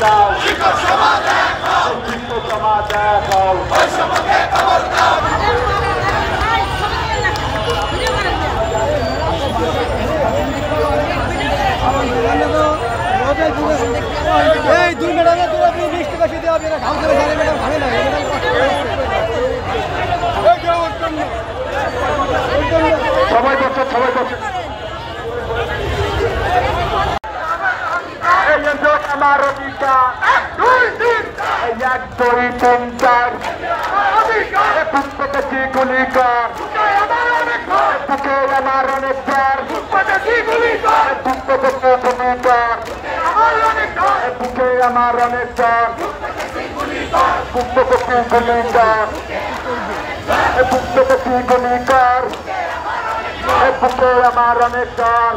দাও সমাজ দেখাও এই 2 মিনিটে তো আপনি 20 টাকা দিতে হবে না ঘাম করে যাবে ম্যাডাম ভালো লাগে সবাই বসে এই যে আমার অধিকার 1 2 3 4 পুষ্পকে গুলি কর বুকে আমার অনেক জ্বর পুষ্পকে গুলি কর বুকে আমার অনেক জ্বর পুষ্পকে গুলি কর বুকে আমার অনেক জ্বর